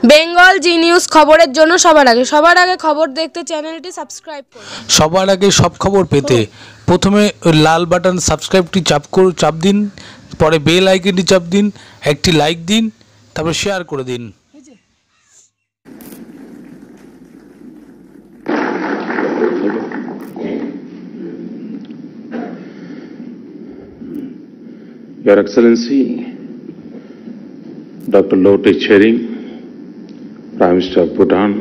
Bengal Zee news খবরের জন্য সবার আগে খবর দেখতে চ্যানেলটি সাবস্ক্রাইব করুন। সবার আগে সব খবর পেতে প্রথমে লাল বাটন সাবস্ক্রাইবটি চাপ দিন, পরে বেল আইকনটি চাপ দিন, একটি লাইক দিন, তারপর শেয়ার করে দিন। Your Excellency, Dr. Lote Tshering, Prime Minister of Bhutan,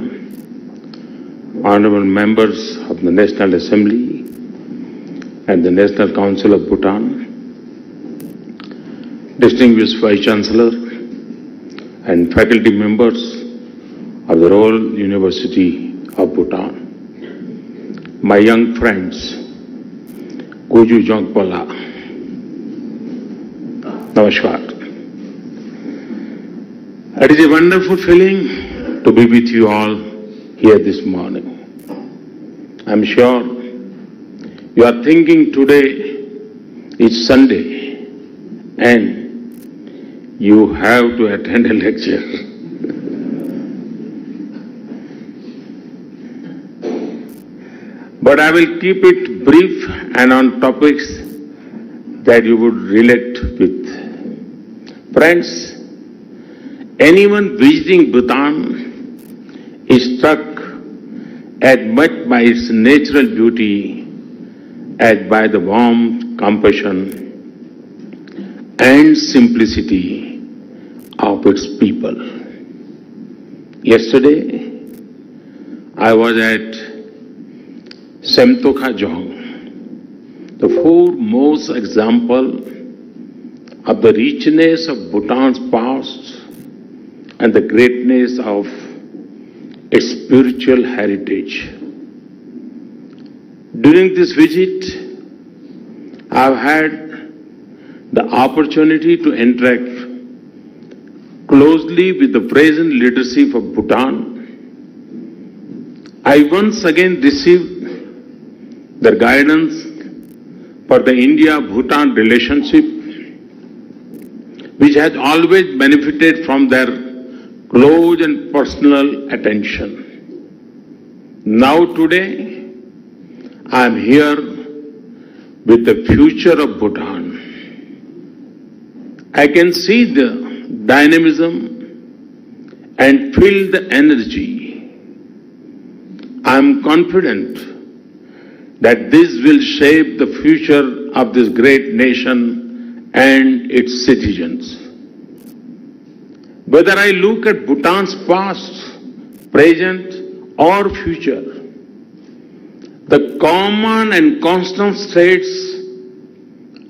honorable members of the National Assembly and the National Council of Bhutan, distinguished Vice Chancellor and faculty members of the Royal University of Bhutan, my young friends, Kuju Jongpala, Namaskar. It is a wonderful feeling to be with you all here this morning. I'm sure you are thinking today is Sunday and you have to attend a lecture. But I will keep it brief and on topics that you would relate with. Friends, anyone visiting Bhutan is struck as much by its natural beauty as by the warmth, compassion, and simplicity of its people. Yesterday, I was at Semtokha Jong, the foremost example of the richness of Bhutan's past and the greatness of its spiritual heritage. During this visit, I've had the opportunity to interact closely with the present leadership of Bhutan. I once again received their guidance for the India-Bhutan relationship, which has always benefited from their close and personal attention. Now today, I am here with the future of Bhutan. I can see the dynamism and feel the energy. I am confident that this will shape the future of this great nation and its citizens. Whether I look at Bhutan's past, present, or future, the common and constant traits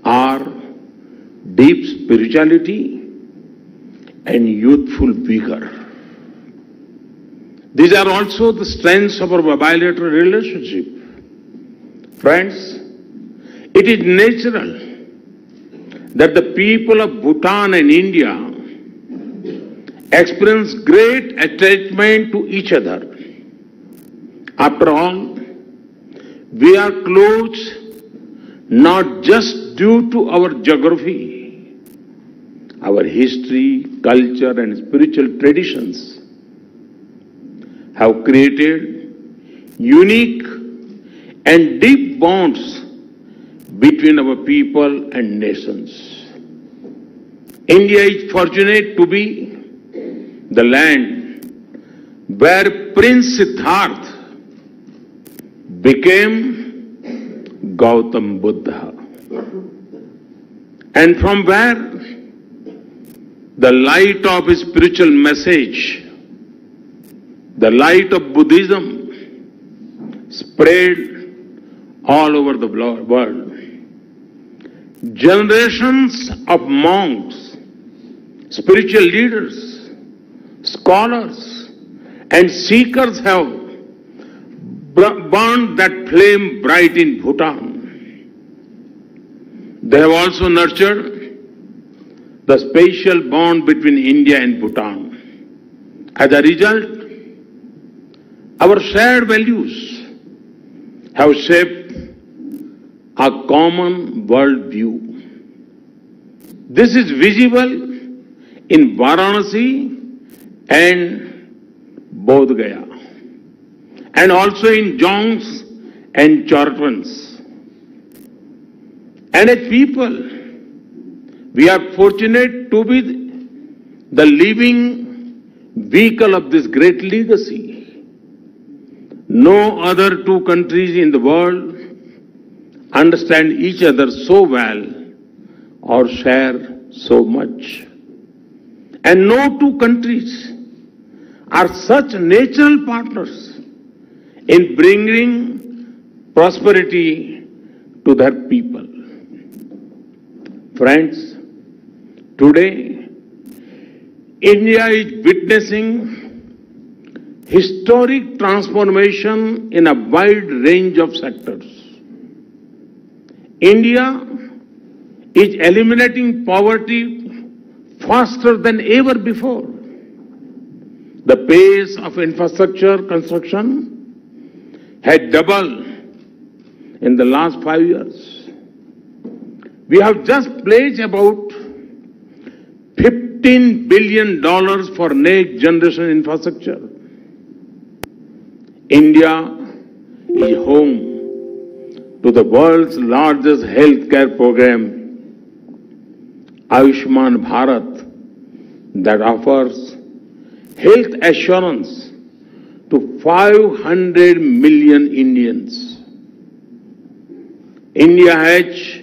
are deep spirituality and youthful vigor. These are also the strengths of our bilateral relationship. Friends, it is natural that the people of Bhutan and India experience great attachment to each other. After all, we are close not just due to our geography, our history, culture, and spiritual traditions have created unique and deep bonds between our people and nations. India is fortunate to be the land where Prince Siddhartha became Gautam Buddha, and from where the light of his spiritual message, the light of Buddhism, spread all over the world. Generations of monks, spiritual leaders, scholars, and seekers have burned that flame bright in Bhutan. They have also nurtured the special bond between India and Bhutan. As a result, our shared values have shaped a common world view. This is visible in Varanasi and Bodh Gaya, and also in Jongs and Chortans. And as people, we are fortunate to be the living vehicle of this great legacy. No other two countries in the world understand each other so well or share so much. And no two countries are such natural partners in bringing prosperity to their people. Friends, today India is witnessing historic transformation in a wide range of sectors. India is eliminating poverty faster than ever before. The pace of infrastructure construction had doubled in the last 5 years. We have just pledged about $15 billion for next generation infrastructure. India is home to the world's largest healthcare program, Ayushman Bharat, that offers health assurance to 500 million Indians. India has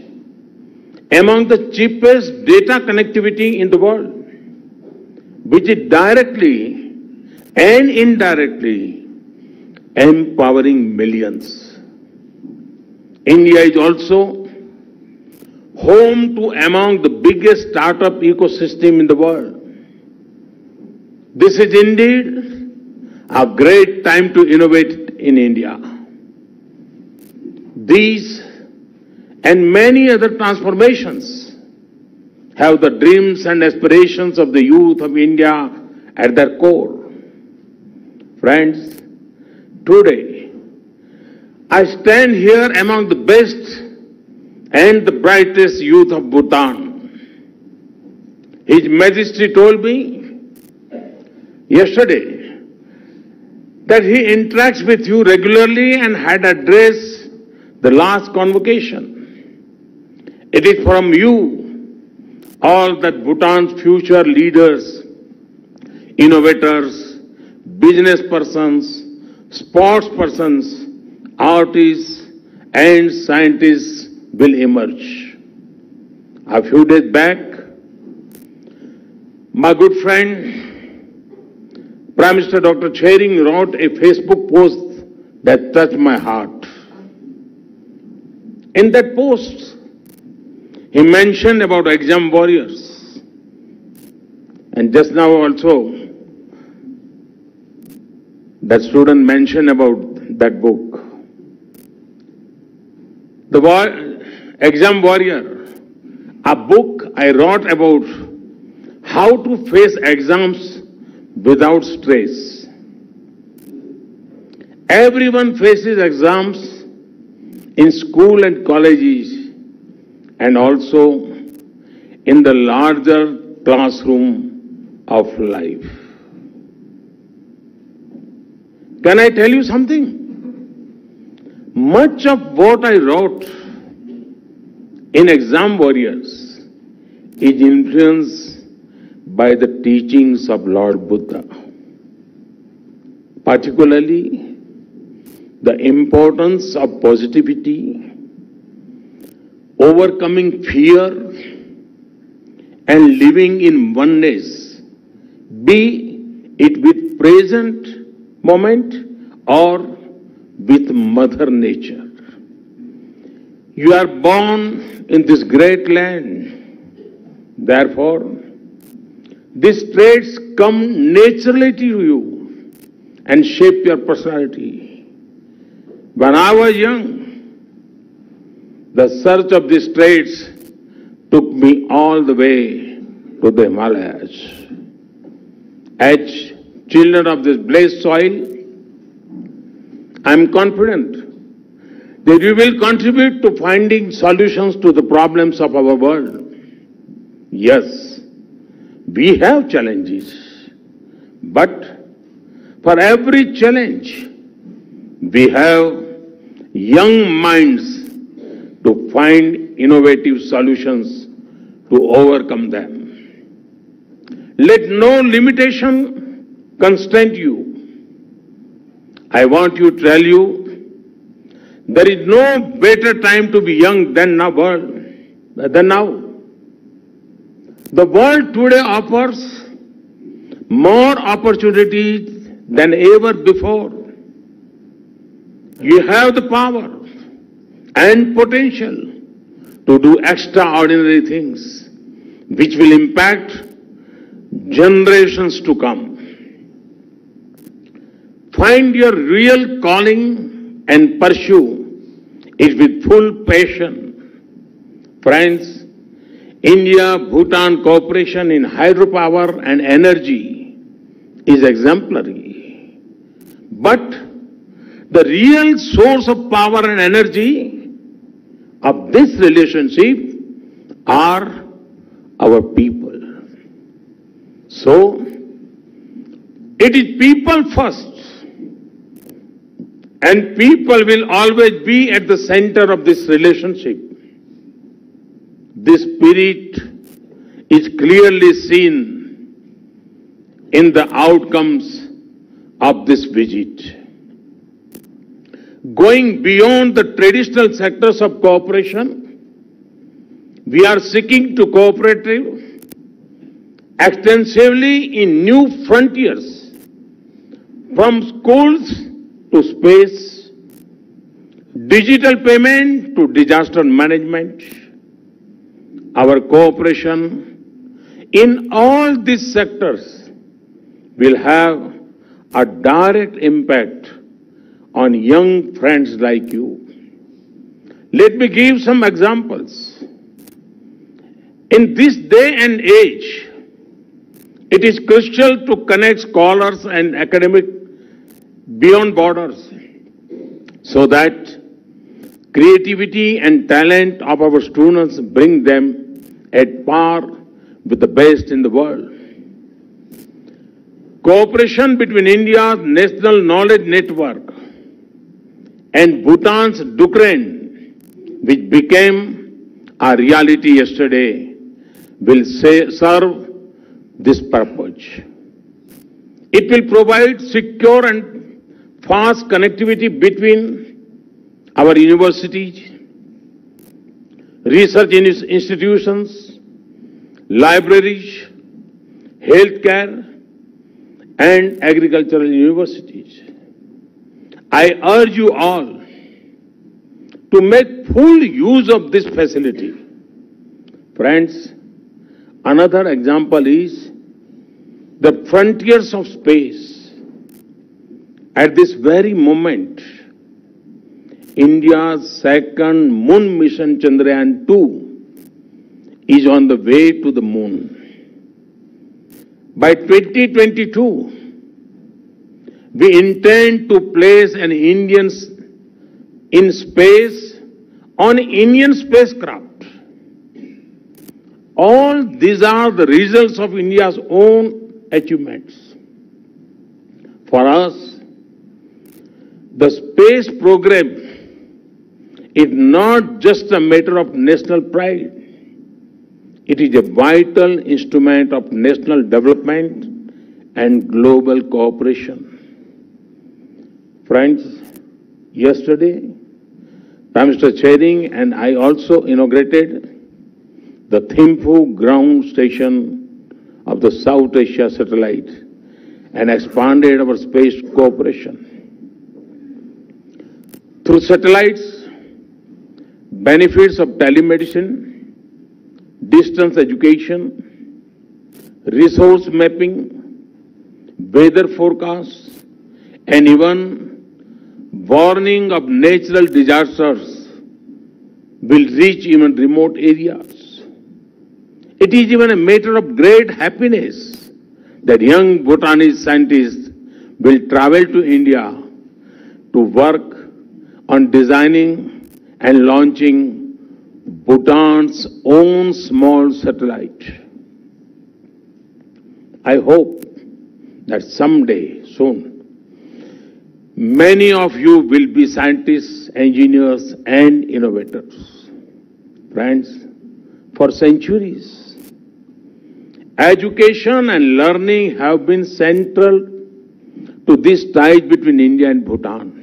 among the cheapest data connectivity in the world, which is directly and indirectly empowering millions. India is also home to among the biggest startup ecosystem in the world. This is indeed a great time to innovate in India. These and many other transformations have the dreams and aspirations of the youth of India at their core. Friends, today I stand here among the best and the brightest youth of Bhutan. His Majesty told me yesterday that he interacts with you regularly and had addressed the last convocation. It is from you all that Bhutan's future leaders, innovators, business persons, sports persons, artists and scientists will emerge. A few days back, my good friend, Prime Minister Dr. Chering wrote a Facebook post that touched my heart. In that post, he mentioned about exam warriors. And just now also, that student mentioned about that book. The Exam Warrior, a book I wrote about how to face exams without stress. Everyone faces exams in school and colleges and also in the larger classroom of life. Can I tell you something? Much of what I wrote in Exam Warriors is influenced by the teachings of Lord Buddha, particularly the importance of positivity, overcoming fear, and living in oneness, be it with present moment or with Mother Nature. You are born in this great land. Therefore, these traits come naturally to you and shape your personality. When I was young, the search of these traits took me all the way to the Himalayas. As children of this blessed soil, I am confident that we will contribute to finding solutions to the problems of our world. Yes, we have challenges, but For every challenge, we have young minds to find innovative solutions to overcome them. Let no limitation constrain you. I want to tell you, there is no better time to be young than now. The world today offers more opportunities than ever before. You have the power and potential to do extraordinary things which will impact generations to come. Find your real calling and pursue it with full passion. Friends, India-Bhutan cooperation in hydropower and energy is exemplary. But the real source of power and energy of this relationship are our people. So, it is people first, and people will always be at the center of this relationship. This spirit is clearly seen in the outcomes of this visit. Going beyond the traditional sectors of cooperation, we are seeking to cooperate extensively in new frontiers, from schools to space, digital payment to disaster management. Our cooperation in all these sectors will have a direct impact on young friends like you. Let me give some examples. In this day and age, it is crucial to connect scholars and academics beyond borders so that creativity and talent of our students bring them at par with the best in the world. Cooperation between India's National Knowledge Network and Bhutan's Ukraine, which became a reality yesterday, will serve this purpose. It will provide secure and fast connectivity between our universities, research institutions, libraries, healthcare, and agricultural universities. I urge you all to make full use of this facility. Friends, another example is the frontiers of space. At this very moment, India's second moon mission Chandrayaan-2 is on the way to the moon. By 2022, we intend to place an Indian in space on Indian spacecraft. All these are the results of India's own achievements. For us, the space program is not just a matter of national pride. It is a vital instrument of national development and global cooperation. Friends, yesterday, Prime Minister Chairing and I also inaugurated the Thimphu ground station of the South Asia satellite and expanded our space cooperation. Through satellites, benefits of telemedicine, distance education, resource mapping, weather forecasts, and even warning of natural disasters will reach even remote areas. It is even a matter of great happiness that young Bhutanese scientists will travel to India to work on designing and launching Bhutan's own small satellite. I hope that someday, soon, Many of you will be scientists, engineers, and innovators. Friends, for centuries, education and learning have been central to this tie between India and Bhutan.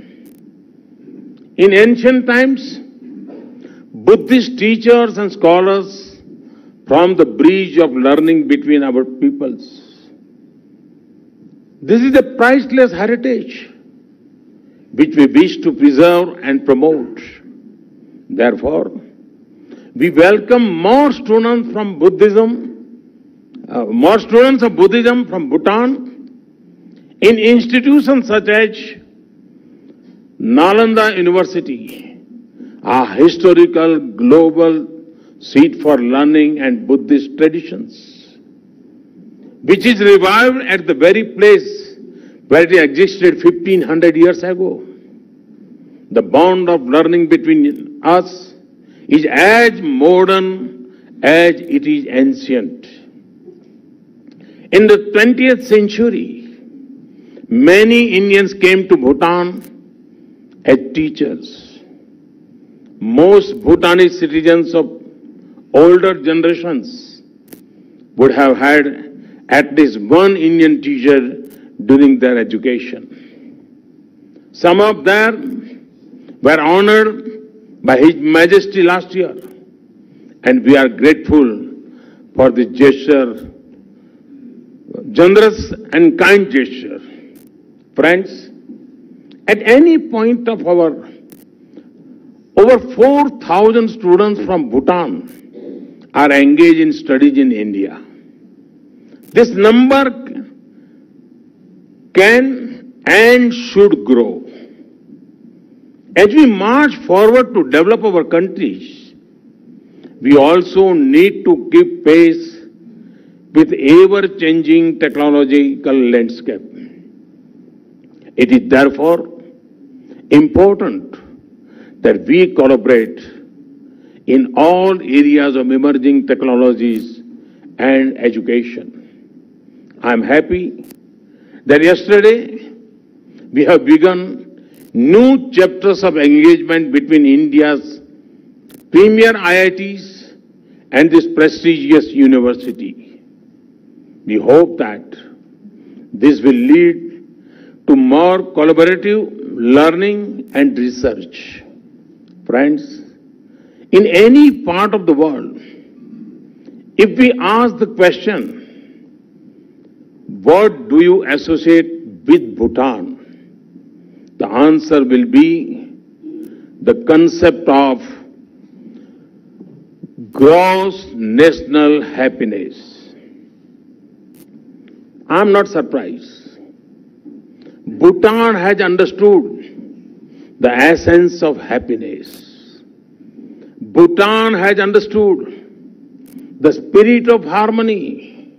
In ancient times, Buddhist teachers and scholars formed the bridge of learning between our peoples. This is a priceless heritage which we wish to preserve and promote. Therefore, we welcome more students of Buddhism from Bhutan in institutions such as Nalanda University, a historical global seat for learning and Buddhist traditions, which is revived at the very place where it existed 1500 years ago. The bond of learning between us is as modern as it is ancient. In the 20th century, many Indians came to Bhutan as teachers. Most Bhutanese citizens of older generations would have had at least one Indian teacher during their education. Some of them were honored by His Majesty last year, and we are grateful for the gesture, generous and kind gesture. Friends, at any point of our over 4,000 students from Bhutan are engaged in studies in India. This number can and should grow. As we march forward to develop our countries, we also need to keep pace with ever-changing technological landscape. It is therefore important that we collaborate in all areas of emerging technologies and education. I am happy that yesterday we have begun new chapters of engagement between India's premier IITs and this prestigious university. We hope that this will lead to more collaborative learning and research. Friends, in any part of the world, if we ask the question, what do you associate with Bhutan? The answer will be the concept of gross national happiness. I am not surprised. Bhutan has understood the essence of happiness. Bhutan has understood the spirit of harmony,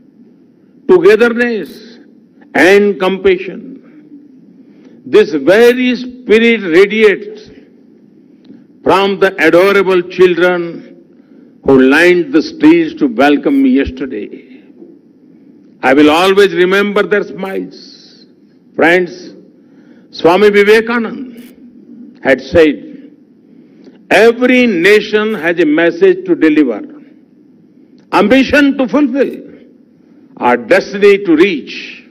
togetherness, and compassion. This very spirit radiates from the adorable children who lined the streets to welcome me yesterday. I will always remember their smiles. Friends, Swami Vivekananda had said, every nation has a message to deliver, ambition to fulfill, our destiny to reach.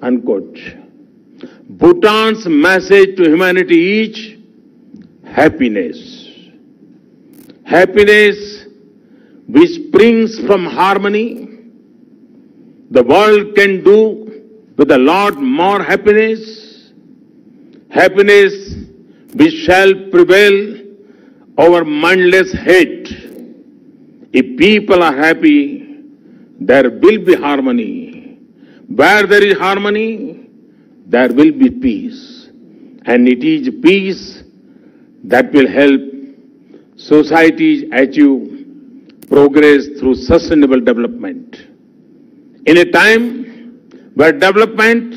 Unquote. Bhutan's message to humanity is happiness. Happiness which springs from harmony. The world can do with a lot more happiness. Happiness which shall prevail over mindless hate. If people are happy, there will be harmony. Where there is harmony, there will be peace. And it is peace that will help societies achieve progress through sustainable development. In a time where development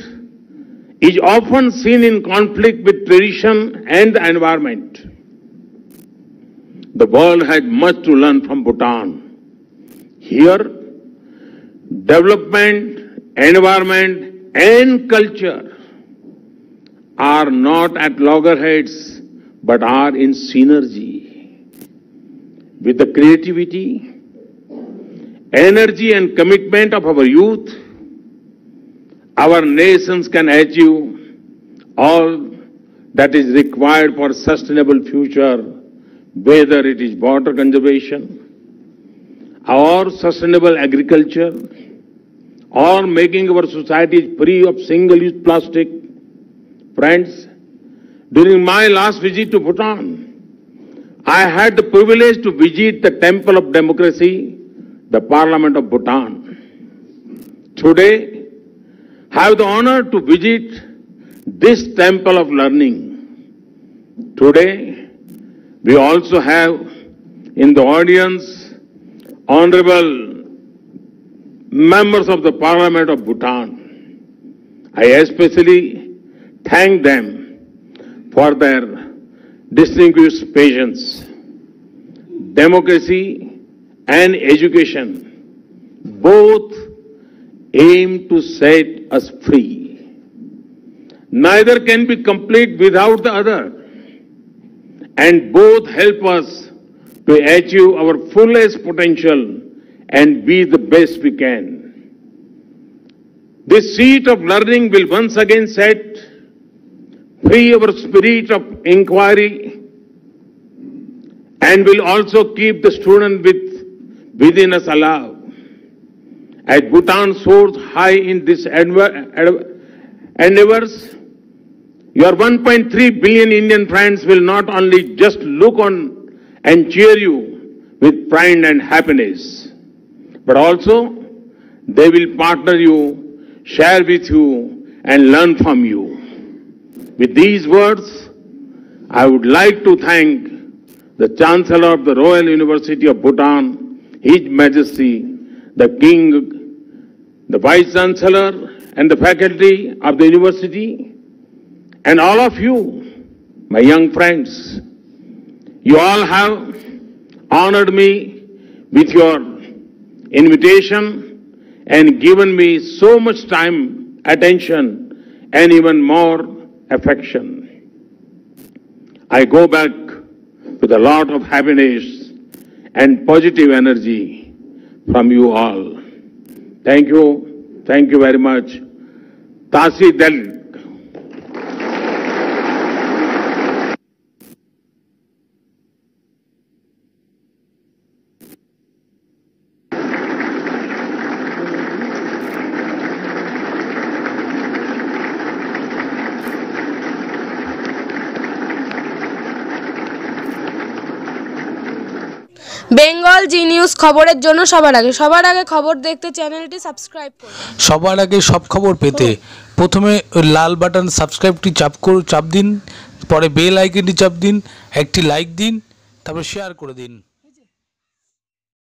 is often seen in conflict with tradition and the environment, the world has much to learn from Bhutan. Here, development, environment, and culture are not at loggerheads but are in synergy. With the creativity, energy and commitment of our youth, our nations can achieve all that is required for sustainable future, whether it is water conservation or sustainable agriculture or making our society free of single-use plastic. Friends, during my last visit to Bhutan, I had the privilege to visit the Temple of Democracy, the Parliament of Bhutan. Today, I have the honor to visit this Temple of Learning. Today, we also have in the audience honorable members of the Parliament of Bhutan. I especially thank them for their distinguished patience. Democracy and education both aim to set us free. Neither can be complete without the other, and both help us to achieve our fullest potential and be the best we can. This seat of learning will once again set free our spirit of inquiry and will also keep the student within us alive. As Bhutan soars high in these endeavors, your 1.3 billion Indian friends will not only just look on and cheer you with pride and happiness, but also they will partner you, share with you, and learn from you. With these words, I would like to thank the Chancellor of the Royal University of Bhutan, His Majesty, the King, the Vice Chancellor, and the faculty of the university, and all of you, my young friends. You all have honored me with your invitation and given me so much time, attention, and even more affection. I go back with a lot of happiness and positive energy from you all. Thank you very much. Tasi Del. Bengal Zee news খবরের জন্য সবার আগে খবর দেখতে চ্যানেলটি subscribe করুন। সবার আগে সব খবর পেতে প্রথমে লাল বাটন সাবস্ক্রাইবটি চাপ দিন, পরে বেল আইকনটি চাপ দিন, একটি লাইক দিন, তারপর শেয়ার করে দিন।